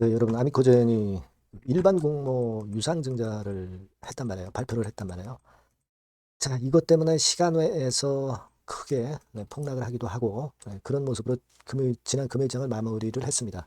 네, 여러분 아미코젠이 일반 공모 유상증자를 했단 말이에요. 발표를 했단 말이에요. 자, 이것 때문에 시간외에서 크게 폭락을 하기도 하고 그런 모습으로 지난 금요일장을 마무리를 했습니다.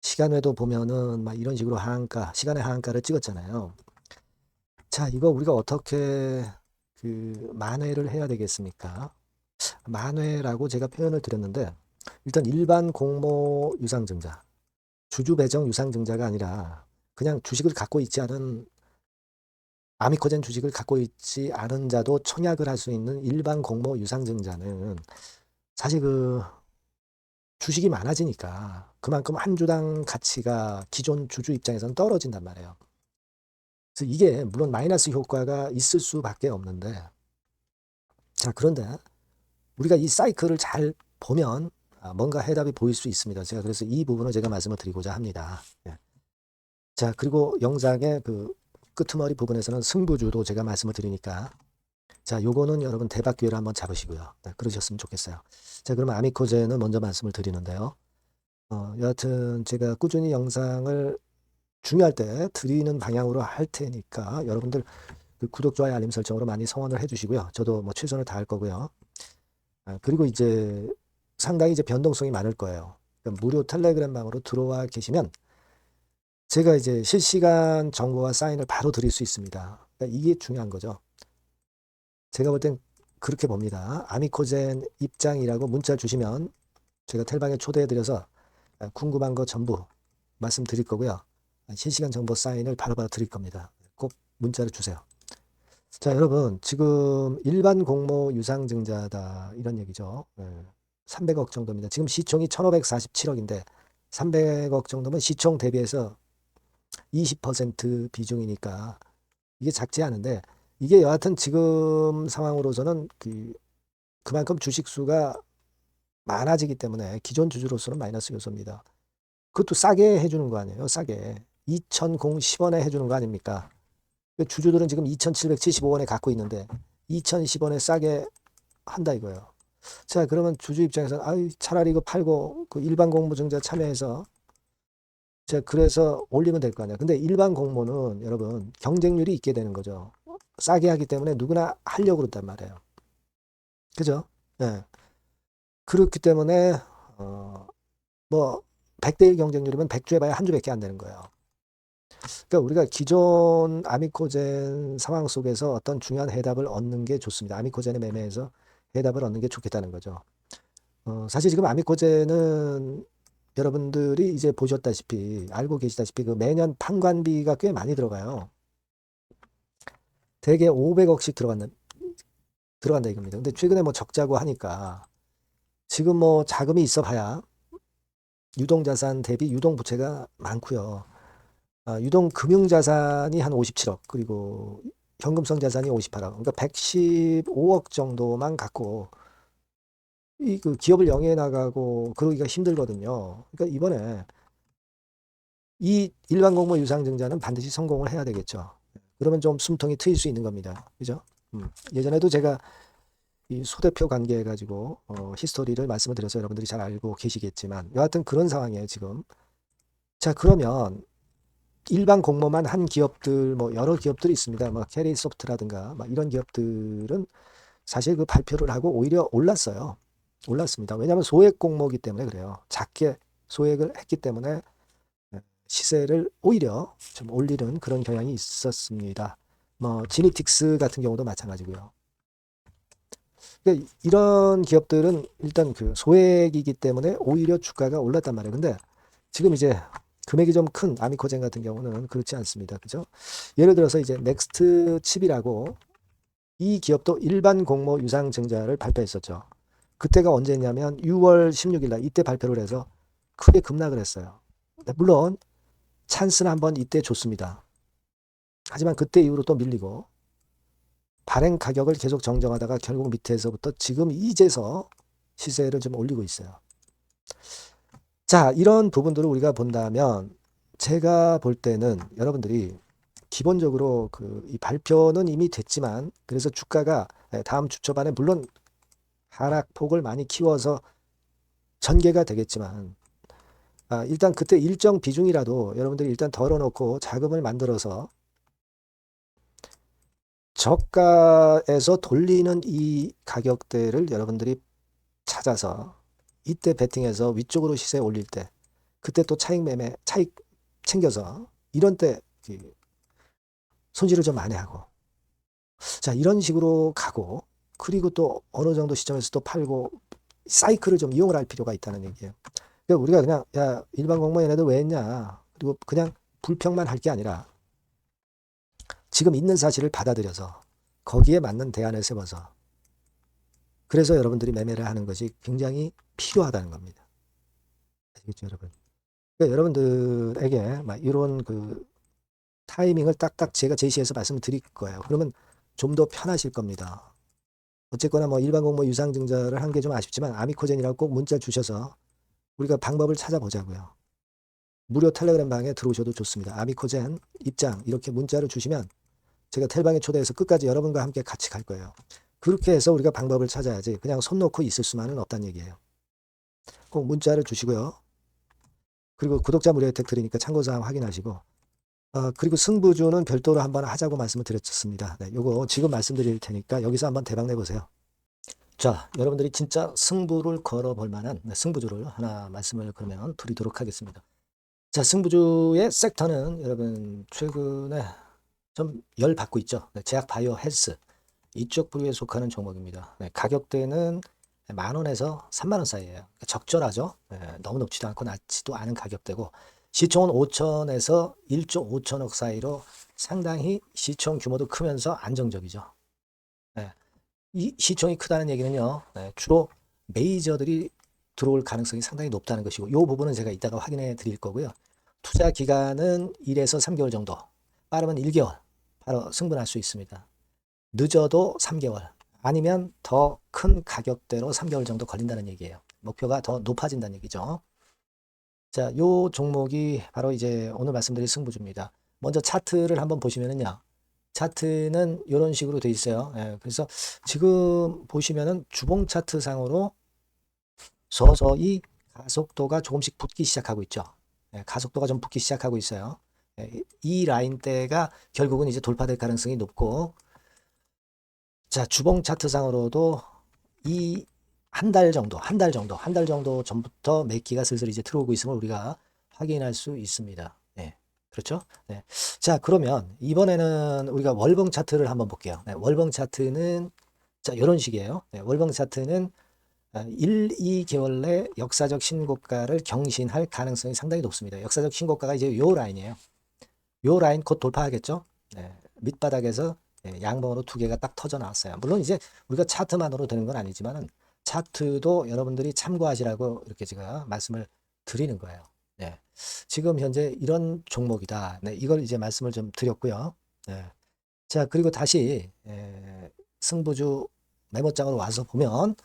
시간외도 보면은 막 이런 식으로 하한가, 시간의 하한가를 찍었잖아요. 자, 이거 우리가 어떻게 만회를 해야 되겠습니까? 만회라고 제가 표현을 드렸는데 일단 일반 공모 유상증자, 주주 배정 유상증자가 아니라 그냥 주식을 갖고 있지 않은 아미코젠 주식을 갖고 있지 않은 자도 청약을 할 수 있는 일반 공모 유상증자는 사실 주식이 많아지니까 그만큼 한 주당 가치가 기존 주주 입장에서는 떨어진단 말이에요. 그래서 이게 물론 마이너스 효과가 있을 수밖에 없는데, 자, 그런데 우리가 이 사이클을 잘 보면 뭔가 해답이 보일 수 있습니다. 제가 그래서 이 부분을 제가 말씀을 드리고자 합니다. 예. 자, 그리고 영상의 끄트머리 부분에서는 승부주도 제가 말씀을 드리니까, 자, 요거는 여러분 대박 기회를 한번 잡으시고요. 네, 그러셨으면 좋겠어요. 자, 그러면 아미코제는 먼저 말씀을 드리는데요. 여하튼 제가 꾸준히 영상을 중요할 때 드리는 방향으로 할 테니까 여러분들 구독, 좋아요, 알림 설정으로 많이 성원을 해주시고요. 저도 뭐 최선을 다할 거고요. 그리고 이제 상당히 이제 변동성이 많을 거예요. 그러니까 무료 텔레그램 방으로 들어와 계시면 제가 이제 실시간 정보와 사인을 바로 드릴 수 있습니다. 그러니까 이게 중요한 거죠. 제가 볼 땐 그렇게 봅니다. 아미코젠 입장이라고 문자 주시면 제가 텔방에 초대해드려서 궁금한 거 전부 말씀드릴 거고요. 실시간 정보 사인을 바로바로 드릴 겁니다. 꼭 문자를 주세요. 자, 여러분 지금 일반 공모 유상증자다 이런 얘기죠. 300억 정도입니다. 지금 시총이 1547억인데 300억 정도면 시총 대비해서 20% 비중이니까 이게 작지 않은데 이게 여하튼 지금 상황으로서는 그만큼 주식 수가 많아지기 때문에 기존 주주로서는 마이너스 요소입니다. 그것도 싸게 해주는 거 아니에요? 싸게. 2,010원에 해주는 거 아닙니까? 주주들은 지금 2,775원에 갖고 있는데 2,010원에 싸게 한다 이거예요. 자, 그러면 주주 입장에서는 아유, 차라리 이거 팔고 그 일반 공모증자 참여해서 제가 그래서 올리면 될 거 아니에요. 근데 일반 공모는 여러분 경쟁률이 있게 되는 거죠. 싸게 하기 때문에 누구나 하려고 그런단 말이에요. 그죠? 예. 그렇기 때문에 뭐 100대 1 경쟁률이면 100주 해봐야 한 주밖에 안 되는 거예요. 그러니까 우리가 기존 아미코젠 상황 속에서 어떤 중요한 해답을 얻는 게 좋습니다. 아미코젠의 매매에서 해답을 얻는 게 좋겠다는 거죠. 사실 지금 아미코젠은 여러분들이 이제 보셨다시피 알고 계시다시피 매년 판관비가 꽤 많이 들어가요. 대개 500억씩 들어간다 이겁니다. 근데 최근에 뭐 적자고 하니까 지금 뭐 자금이 있어 봐야 유동자산 대비 유동부채가 많고요. 유동금융자산이 한 57억, 그리고 현금성 자산이 58억, 그러니까 115억 정도만 갖고 기업을 영위해 나가고 그러기가 힘들거든요. 그러니까 이번에 이 일반 공모 유상증자는 반드시 성공을 해야 되겠죠. 그러면 좀 숨통이 트일 수 있는 겁니다. 그죠? 예전에도 제가 이 소대표 관계해 가지고 히스토리를 말씀을 드려서 여러분들이 잘 알고 계시겠지만 여하튼 그런 상황이에요, 지금. 자, 그러면 일반 공모만 한 기업들 뭐 여러 기업들이 있습니다. 뭐 캐리소프트라든가 막 이런 기업들은 사실 그 발표를 하고 오히려 올랐어요. 올랐습니다. 왜냐하면 소액 공모기 때문에 그래요. 작게 소액을 했기 때문에 시세를 오히려 좀 올리는 그런 경향이 있었습니다. 뭐 지니틱스 같은 경우도 마찬가지고요. 그러니까 이런 기업들은 일단 소액이기 때문에 오히려 주가가 올랐단 말이에요. 근데 지금 이제 금액이 좀 큰 아미코젠 같은 경우는 그렇지 않습니다. 그죠? 예를 들어서 이제 넥스트 칩이라고 이 기업도 일반 공모 유상증자를 발표했었죠. 그때가 언제냐면 6월 16일 날 이때 발표를 해서 크게 급락을 했어요. 물론 찬스는 한번 이때 줬습니다. 하지만 그때 이후로 또 밀리고 발행 가격을 계속 정정하다가 결국 밑에서부터 지금 이제서 시세를 좀 올리고 있어요. 자, 이런 부분들을 우리가 본다면 제가 볼 때는 여러분들이 기본적으로 이 발표는 이미 됐지만 그래서 주가가 다음 주 초반에 물론 하락폭을 많이 키워서 전개가 되겠지만 일단 그때 일정 비중이라도 여러분들이 일단 덜어놓고 자금을 만들어서 저가에서 돌리는 이 가격대를 여러분들이 찾아서 이때 베팅해서 위쪽으로 시세 올릴 때 그때 또 차익 챙겨서 이런 때 손실을 좀 만회하고 자 이런 식으로 가고 그리고 또 어느 정도 시점에서 또 팔고 사이클을 좀 이용을 할 필요가 있다는 얘기예요. 그러니까 우리가 그냥 야 일반 공무원 얘네들 왜 했냐 그리고 그냥 불평만 할 게 아니라 지금 있는 사실을 받아들여서 거기에 맞는 대안을 세워서 그래서 여러분들이 매매를 하는 것이 굉장히 필요하다는 겁니다. 아시겠죠, 여러분? 그러니까 여러분들에게 막 이런 그 타이밍을 딱딱 제가 제시해서 말씀을 드릴 거예요. 그러면 좀 더 편하실 겁니다. 어쨌거나 뭐 일반 공모 유상증자를 한 게 좀 아쉽지만 아미코젠이라고 꼭 문자 주셔서 우리가 방법을 찾아보자고요. 무료 텔레그램 방에 들어오셔도 좋습니다. 아미코젠 입장 이렇게 문자를 주시면 제가 텔방에 초대해서 끝까지 여러분과 함께 같이 갈 거예요. 그렇게 해서 우리가 방법을 찾아야지 그냥 손 놓고 있을 수만은 없다는 얘기예요. 꼭 문자를 주시고요. 그리고 구독자 무료 혜택 드리니까 참고사항 확인하시고 그리고 승부주는 별도로 한번 하자고 말씀을 드렸습니다. 네, 요거 지금 말씀드릴 테니까 여기서 한번 대박 내보세요. 자, 여러분들이 진짜 승부를 걸어볼 만한 승부주를 하나 말씀을 그러면 드리도록 하겠습니다. 자, 승부주의 섹터는 여러분 최근에 좀 열 받고 있죠. 네, 제약 바이오 헬스 이쪽 부류에 속하는 종목입니다. 네, 가격대는 10,000원에서 30,000원 사이에요. 적절하죠. 네, 너무 높지도 않고 낮지도 않은 가격대고 시총은 5천에서 1조 5천억 사이로 상당히 시총 규모도 크면서 안정적이죠. 네, 이 시총이 크다는 얘기는요. 네, 주로 메이저들이 들어올 가능성이 상당히 높다는 것이고 이 부분은 제가 이따가 확인해 드릴 거고요. 투자 기간은 1에서 3개월 정도, 빠르면 1개월 바로 승분할 수 있습니다. 늦어도 3개월 아니면 더 큰 가격대로 3개월 정도 걸린다는 얘기예요. 목표가 더 높아진다는 얘기죠. 자, 요 종목이 바로 이제 오늘 말씀드릴 승부주입니다. 먼저 차트를 한번 보시면은요. 차트는 이런 식으로 돼 있어요. 예, 그래서 지금 보시면은 주봉 차트 상으로 서서히 가속도가 조금씩 붙기 시작하고 있죠. 예, 가속도가 좀 붙기 시작하고 있어요. 예, 이 라인대가 결국은 이제 돌파될 가능성이 높고 자, 주봉 차트상으로도 이 한 달 정도 전부터 매기가 슬슬 이제 들어오고 있음을 우리가 확인할 수 있습니다. 네. 그렇죠? 네. 자, 그러면 이번에는 우리가 월봉 차트를 한번 볼게요. 네, 월봉 차트는 자, 이런 식이에요. 네, 월봉 차트는 1, 2개월 내 역사적 신고가를 경신할 가능성이 상당히 높습니다. 역사적 신고가가 이제 요 라인이에요. 요 라인 곧 돌파하겠죠? 네, 밑바닥에서 양봉으로 두 개가 딱 터져 나왔어요. 물론 이제 우리가 차트만으로 되는 건 아니지만은 차트도 여러분들이 참고하시라고 이렇게 제가 말씀을 드리는 거예요. 네. 지금 현재 이런 종목이다. 네, 이걸 이제 말씀을 좀 드렸고요. 네. 자, 그리고 다시 승부주 메모장으로 와서 보면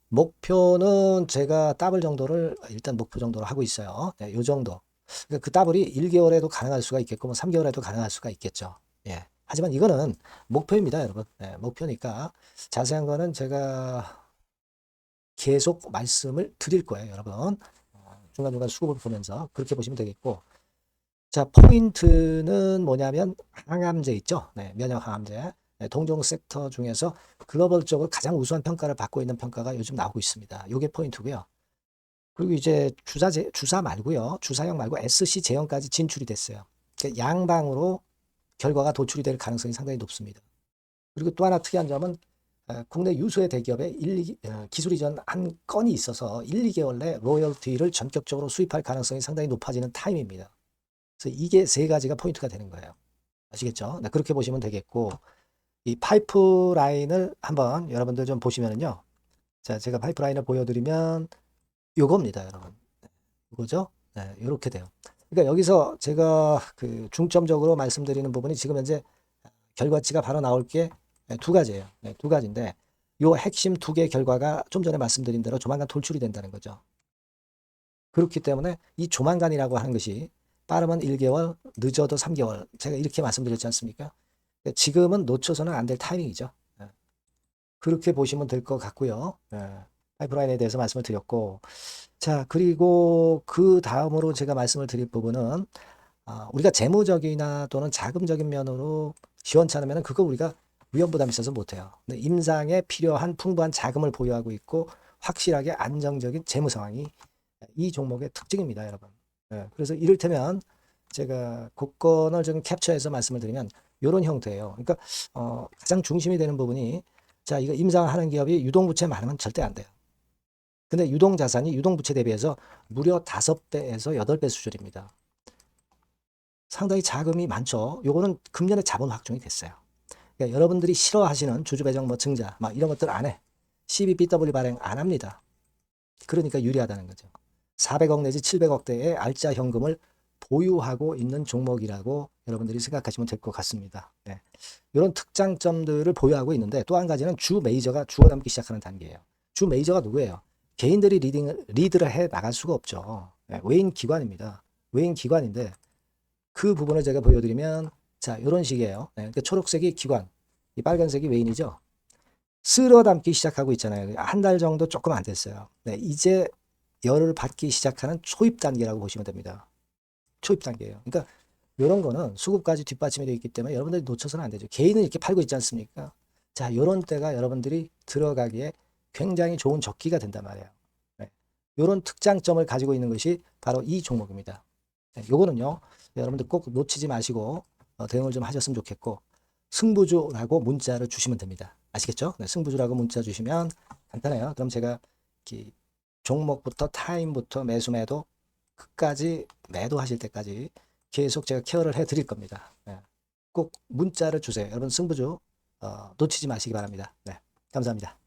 목표는 제가 더블 정도를 일단 목표 정도로 하고 있어요. 네, 요 정도. 그러니까 그 더블이 1개월에도 가능할 수가 있겠고, 뭐 3개월에도 가능할 수가 있겠죠. 예. 하지만 이거는 목표입니다, 여러분. 네, 목표니까 자세한 거는 제가 계속 말씀을 드릴 거예요, 여러분. 중간중간 수급을 보면서 그렇게 보시면 되겠고. 자, 포인트는 뭐냐면 항암제 있죠. 네, 면역 항암제. 네, 동종 섹터 중에서 글로벌적으로 가장 우수한 평가를 받고 있는 평가가 요즘 나오고 있습니다. 요게 포인트고요. 그리고 이제 주사 말고요. 주사형 말고 SC 제형까지 진출이 됐어요. 그러니까 양방으로 결과가 도출이 될 가능성이 상당히 높습니다. 그리고 또 하나 특이한 점은 국내 유수의 대기업에 기술 이전 한 건이 있어서 1, 2개월 내 로열티를 전격적으로 수입할 가능성이 상당히 높아지는 타임입니다. 그래서 이게 세 가지가 포인트가 되는 거예요. 아시겠죠? 네, 그렇게 보시면 되겠고 이 파이프라인을 한번 여러분들 좀 보시면은요. 자, 제가 파이프라인을 보여드리면 요겁니다, 여러분. 이거죠? 네, 이렇게 돼요. 그러니까 여기서 제가 그 중점적으로 말씀드리는 부분이 지금 현재 결과치가 바로 나올 게 두 가지예요. 네, 두 가지인데 요 핵심 두 개 결과가 좀 전에 말씀드린 대로 조만간 돌출이 된다는 거죠. 그렇기 때문에 이 조만간이라고 하는 것이 빠르면 1개월, 늦어도 3개월. 제가 이렇게 말씀드렸지 않습니까? 지금은 놓쳐서는 안 될 타이밍이죠. 네. 그렇게 보시면 될 것 같고요. 파이프라인에 대해서 말씀을 드렸고 자, 그리고 그 다음으로 제가 말씀을 드릴 부분은 우리가 재무적이나 또는 자금적인 면으로 시원찮으면 그거 우리가 위험 부담이 있어서 못해요. 근데 임상에 필요한 풍부한 자금을 보유하고 있고 확실하게 안정적인 재무 상황이 이 종목의 특징입니다, 여러분. 예, 그래서 이를테면 제가 곡선을 좀 캡처해서 말씀을 드리면 이런 형태예요. 그러니까 가장 중심이 되는 부분이 자, 이거 임상하는 기업이 유동부채 많으면 절대 안 돼요. 근데 유동자산이 유동부채 대비해서 무려 5배에서 8배 수준입니다. 상당히 자금이 많죠. 요거는 금년에 자본 확정이 됐어요. 그러니까 여러분들이 싫어하시는 주주배정 뭐 증자 막 이런 것들 안 해. CBBW 발행 안 합니다. 그러니까 유리하다는 거죠. 400억 내지 700억대의 알짜 현금을 보유하고 있는 종목이라고 여러분들이 생각하시면 될 것 같습니다. 네. 이런 특장점들을 보유하고 있는데 또 한 가지는 주 메이저가 주워담기 시작하는 단계예요. 주 메이저가 누구예요? 개인들이 리드를 해 나갈 수가 없죠. 네. 외인 기관입니다. 외인 기관인데 그 부분을 제가 보여드리면 자 이런 식이에요. 네. 그러니까 초록색이 기관, 이 빨간색이 외인이죠. 쓸어 담기 시작하고 있잖아요. 한 달 정도 조금 안 됐어요. 네, 이제 열을 받기 시작하는 초입 단계라고 보시면 됩니다. 초입 단계예요. 그러니까 이런 거는 수급까지 뒷받침이 되어 있기 때문에 여러분들이 놓쳐서는 안 되죠. 개인은 이렇게 팔고 있지 않습니까? 자, 이런 때가 여러분들이 들어가기에 굉장히 좋은 적기가 된단 말이에요. 네. 이런 특장점을 가지고 있는 것이 바로 이 종목입니다. 네, 요거는요, 여러분들 꼭 놓치지 마시고 대응을 좀 하셨으면 좋겠고, 승부주라고 문자를 주시면 됩니다. 아시겠죠? 네, 승부주라고 문자 주시면 간단해요. 그럼 제가 이렇게 종목부터 타임부터 매수 매도 끝까지 매도하실 때까지 계속 제가 케어를 해 드릴 겁니다. 네. 꼭 문자를 주세요. 여러분 승부주 놓치지 마시기 바랍니다. 네, 감사합니다.